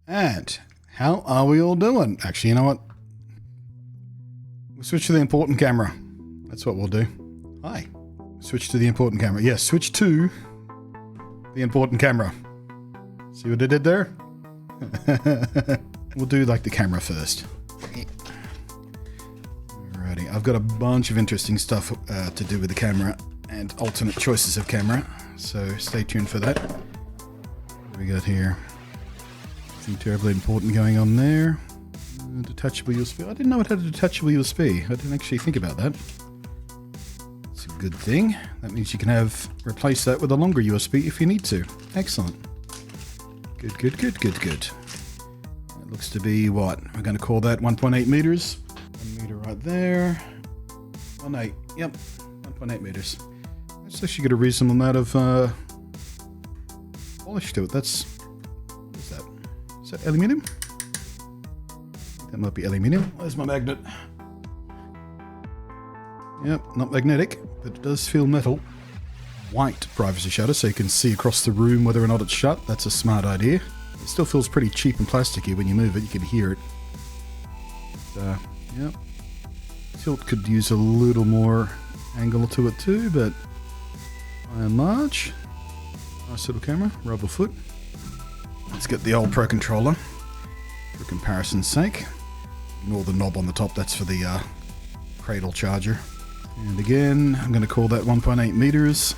And how are we all doing? Actually, you know what? We'll switch to the important camera. That's what we'll do. Hi. Switch to the important camera. Yes, switch to the important camera. See what I did there? We'll do like the camera first. Alrighty, I've got a bunch of interesting stuff to do with the camera and alternate choices of camera, so stay tuned for that. What do we got here? Nothing terribly important going on there. Detachable USB. I didn't know it had a detachable USB. I didn't actually think about that. It's a good thing. That means you can replace that with a longer USB if you need to. Excellent. Good, good, good, good, good. That looks to be what? We're going to call that 1.8 meters. 1 meter right there. 1.8. Yep. 1.8 meters. That's actually got a reasonable amount of polish to it. That's... what is that? Is that aluminium? That might be aluminium. Where's my magnet? Yep, not magnetic, but it does feel metal. White privacy shutter, so you can see across the room whether or not it's shut. That's a smart idea. It still feels pretty cheap and plasticky when you move it. You can hear it. But, yep. Tilt could use a little more angle to it too, but by and large, nice little camera, rubber foot. Let's get the old Pro controller for comparison's sake. Ignore the knob on the top, that's for the cradle charger. And again, I'm going to call that 1.8 meters.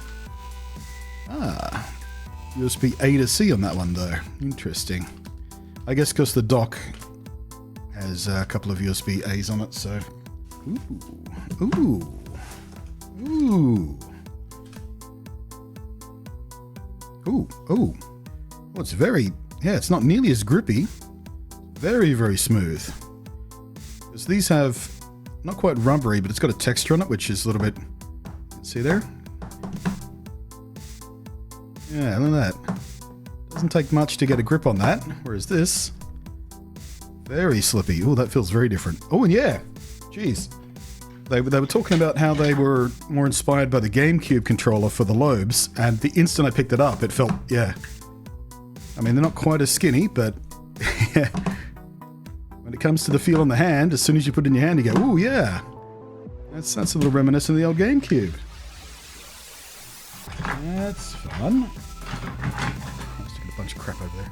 USB A to C on that one though. Interesting. I guess because the dock has a couple of USB A's on it, so... Ooh. Oh, it's very... yeah, it's not nearly as grippy. Very, very smooth. Because these have... not quite rubbery, but it's got a texture on it, which is a little bit... see there? Yeah, look at that. Doesn't take much to get a grip on that, whereas this... very slippy. Oh, that feels very different. Oh, and yeah! Jeez. They were talking about how they were more inspired by the GameCube controller for the lobes, and the instant I picked it up, it felt... yeah. I mean, they're not quite as skinny, but... yeah. When it comes to the feel on the hand, as soon as you put it in your hand, you go, ooh, yeah. That's a little reminiscent of the old GameCube. That's fun. I'm sticking a bunch of crap over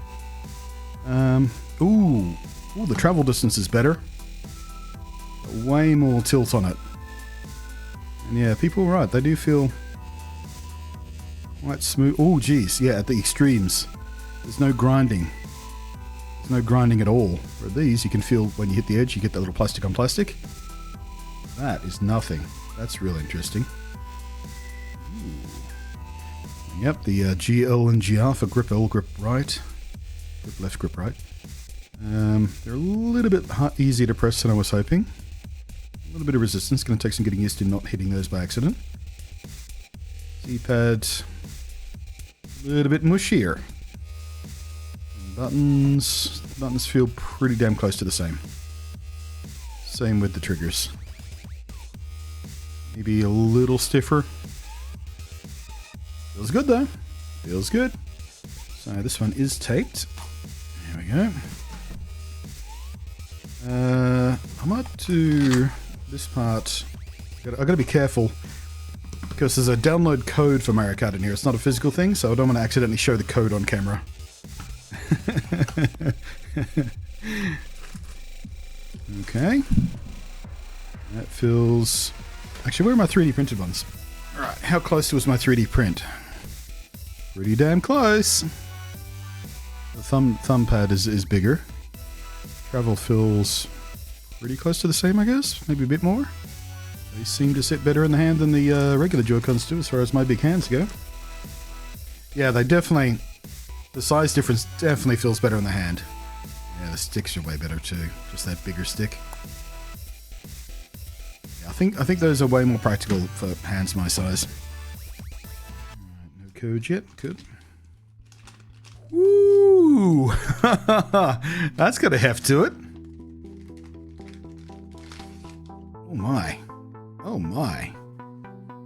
there. Ooh, the travel distance is better. Way more tilt on it. And yeah, people are right. They do feel quite smooth. Oh, geez. Yeah, at the extremes. There's no grinding. There's no grinding at all. For these, you can feel when you hit the edge, you get that little plastic on plastic. That is nothing. That's real interesting. Ooh. Yep, the GL and GR for grip L, grip right. Grip left, grip right. They're a little bit easier to press than I was hoping. A little bit of resistance. Going to take some getting used to not hitting those by accident. D-pad. A little bit mushier. Buttons feel pretty damn close to the same. Same with the triggers. Maybe a little stiffer. Feels good though. Feels good. So this one is taped. There we go. I might do this part. I've got to be careful because there's a download code for Mario Kart in here. It's not a physical thing, so I don't want to accidentally show the code on camera. Okay. That feels... actually, where are my 3D printed ones? Alright, how close was my 3D print? Pretty damn close. The thumb pad is bigger. Travel feels pretty close to the same, I guess. Maybe a bit more. They seem to sit better in the hand than the regular Joy-Cons do as far as my big hands go. Yeah, they definitely... the size difference definitely feels better in the hand. Yeah, the sticks are way better too. Just that bigger stick. Yeah, I think those are way more practical for hands my size. No code yet. Good. Woo! That's got a heft to it. Oh my. Oh my.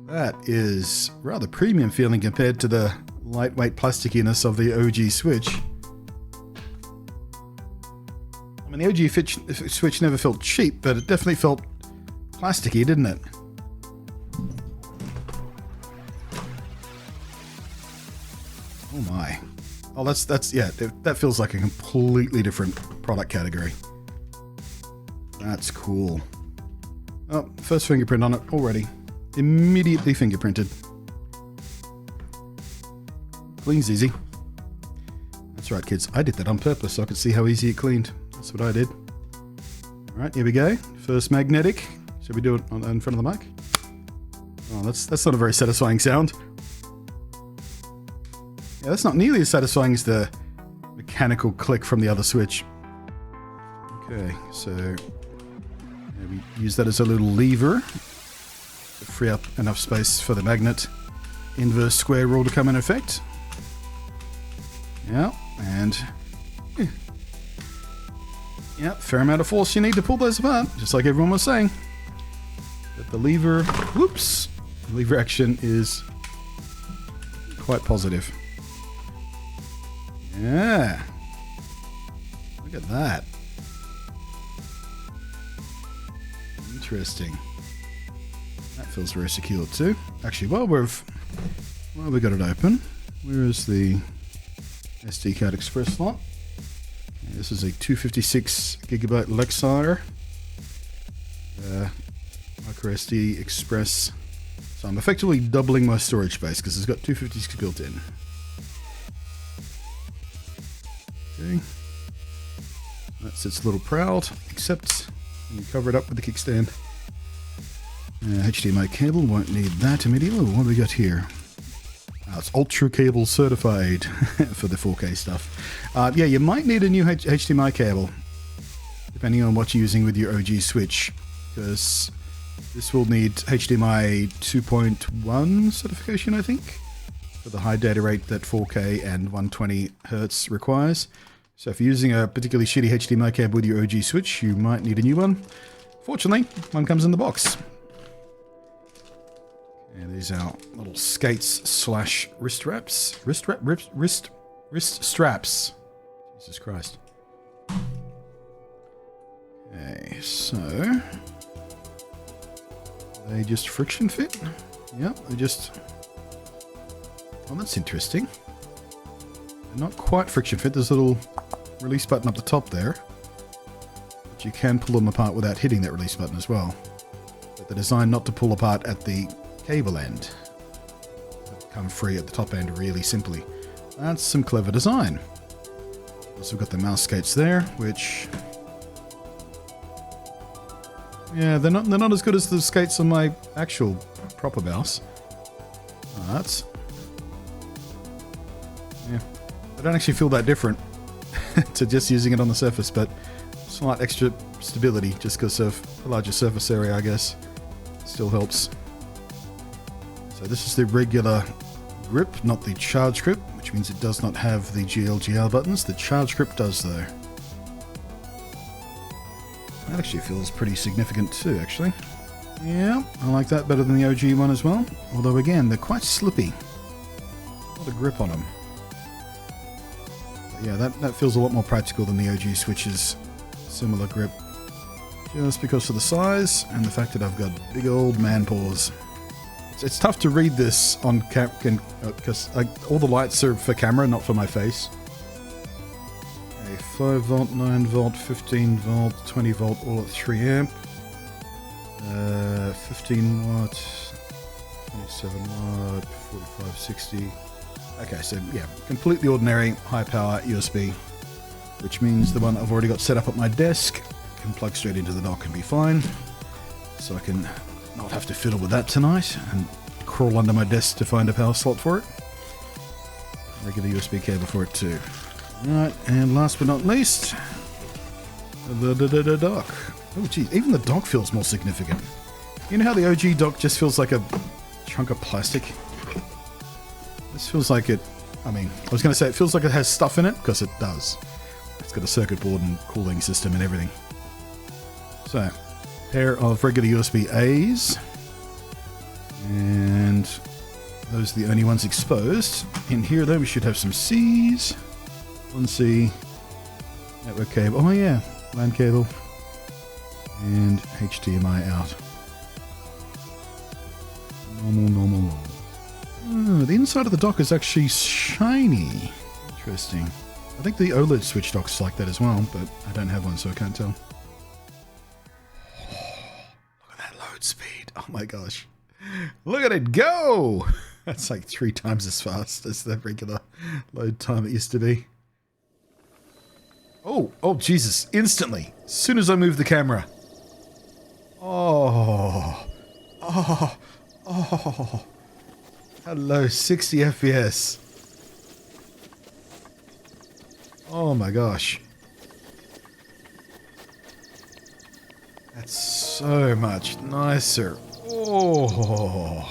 That is rather premium feeling compared to the lightweight plasticiness of the OG Switch. I mean, the OG Switch never felt cheap, but it definitely felt plasticky, didn't it? Oh my. Oh, that's yeah, that feels like a completely different product category. That's cool. Oh, first fingerprint on it already. Immediately fingerprinted. Cleans easy. That's right, kids. I did that on purpose so I could see how easy it cleaned. That's what I did. Alright, here we go. First magnetic. Should we do it in front of the mic? Oh, that's not a very satisfying sound. Yeah, that's not nearly as satisfying as the mechanical click from the other switch. Okay, so we use that as a little lever to free up enough space for the magnet inverse square rule to come in effect. Yeah, and yeah, fair amount of force you need to pull those apart, just like everyone was saying. But the lever, whoops, the lever action is quite positive. Yeah, look at that. Interesting. That feels very secure too. Actually, while we got it open, where is the SD card express slot? This is a 256 gigabyte Lexire micro SD express. So I'm effectively doubling my storage space because it's got 256 built in. Okay, that sits a little proud, except when you cover it up with the kickstand. HDMI cable, won't need that immediately. What do we got here? It's Ultra Cable certified for the 4K stuff. Yeah, you might need a new HDMI cable, depending on what you're using with your OG Switch, because this will need HDMI 2.1 certification, I think, for the high data rate that 4K and 120 Hz requires. So if you're using a particularly shitty HDMI cable with your OG Switch, you might need a new one. Fortunately, one comes in the box. And these are little skates slash wrist straps. Wrist straps. Jesus Christ. Okay, so they just friction fit? Yeah, they just... Oh, that's interesting. They're not quite friction fit. There's a little release button up the top there. But you can pull them apart without hitting that release button as well. But they're designed not to pull apart at the cable end. Come free at the top end really simply. That's some clever design. Also got the mouse skates there, which... yeah, they're not as good as the skates on my actual proper mouse. But... yeah, I don't actually feel that different to just using it on the surface, but slight extra stability just because of a larger surface area, I guess. Still helps. So this is the regular grip, not the charge grip, which means it does not have the GL/GR buttons. The charge grip does though. That actually feels pretty significant too, actually. Yeah, I like that better than the OG one as well. Although again, they're quite slippy. A lot of grip on them. But yeah, that feels a lot more practical than the OG Switch's similar grip. Just because of the size and the fact that I've got big old man paws. It's tough to read this on camera because all the lights are for camera, not for my face. Okay, 5 volt, 9 volt, 15 volt, 20 volt, all at 3 amp. 15 watt, 27 watt, 45, 60. Okay, so yeah, completely ordinary high power USB, which means the one I've already got set up at my desk can plug straight into the dock and be fine. So I can not have to fiddle with that tonight and crawl under my desk to find a power slot for it. Regular USB cable for it too. Alright, and last but not least, the dock. Oh geez, even the dock feels more significant. You know how the OG dock just feels like a chunk of plastic? This feels like it, I mean, I was going to say it feels like it has stuff in it, because it does. It's got a circuit board and cooling system and everything. So, pair of regular USB A's, and those are the only ones exposed. In here though we should have some C's, 1C, network cable, oh yeah, LAN cable, and HDMI out. Normal. Oh, the inside of the dock is actually shiny. Interesting. I think the OLED Switch dock's like that as well, but I don't have one, so I can't tell. Look at that load speed. Oh my gosh. Look at it go! That's like 3 times as fast as the regular load time it used to be. Oh Jesus, instantly. As soon as I move the camera. Oh. Hello, 60 FPS. Oh my gosh. That's so much nicer. Oh.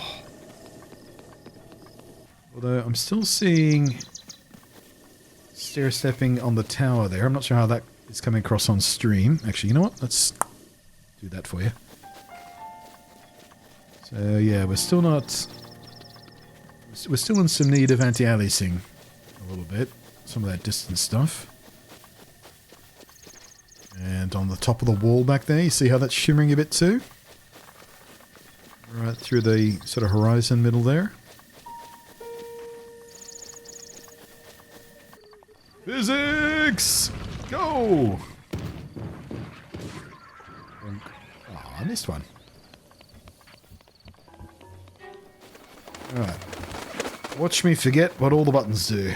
Although I'm still seeing stair stepping on the tower there. I'm not sure how that is coming across on stream. Actually, you know what? Let's do that for you. So yeah, we're still in some need of anti-aliasing a little bit. Some of that distance stuff. And on the top of the wall back there, you see how that's shimmering a bit too? Right through the sort of horizon middle there. Physics! Go! Oh, I missed one. Alright. Watch me forget what all the buttons do.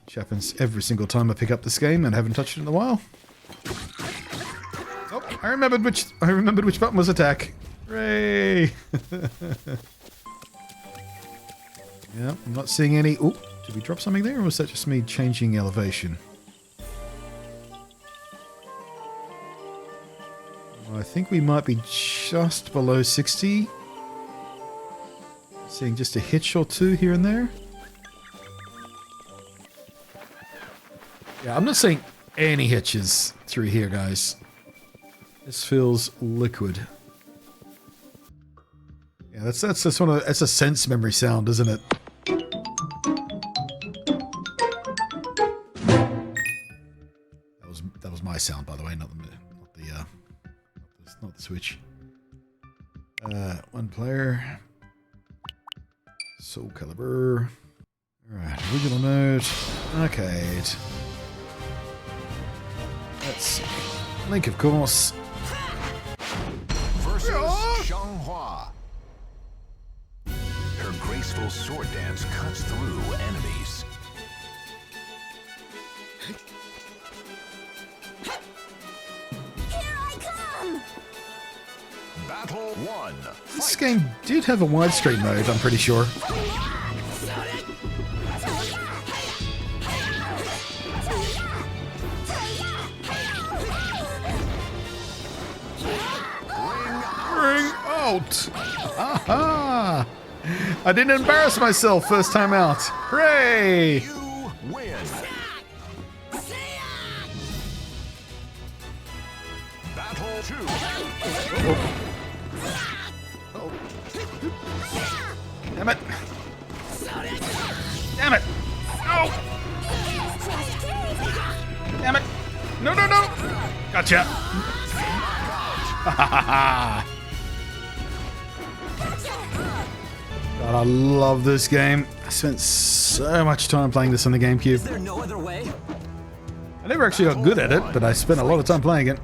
Which happens every single time I pick up this game and haven't touched it in a while. Oh, I remembered which button was attack. Hooray! Yeah, I'm not seeing any... Ooh, did we drop something there, or was that just me changing elevation? Well, I think we might be just below 60. Seeing just a hitch or two here and there. Yeah, I'm not seeing any hitches through here, guys. This feels liquid. Yeah, that's a sense memory sound, isn't it? That was my sound, by the way, not the Switch. One player. Soul Calibur. Alright, original mode. Arcade. Let's see. Link, of course. Versus Xianghua. Her graceful sword dance cuts through enemies. Here I come! Battle 1. This game did have a widescreen mode, I'm pretty sure. Ring out! Aha! I didn't embarrass myself first time out. Hooray! You win. Battle 2. Oh. Damn it! Damn it! No! Damn it! No! Gotcha! God, I love this game. I spent so much time playing this on the GameCube. Is there no other way? I never actually got good at it, but I spent a lot of time playing it.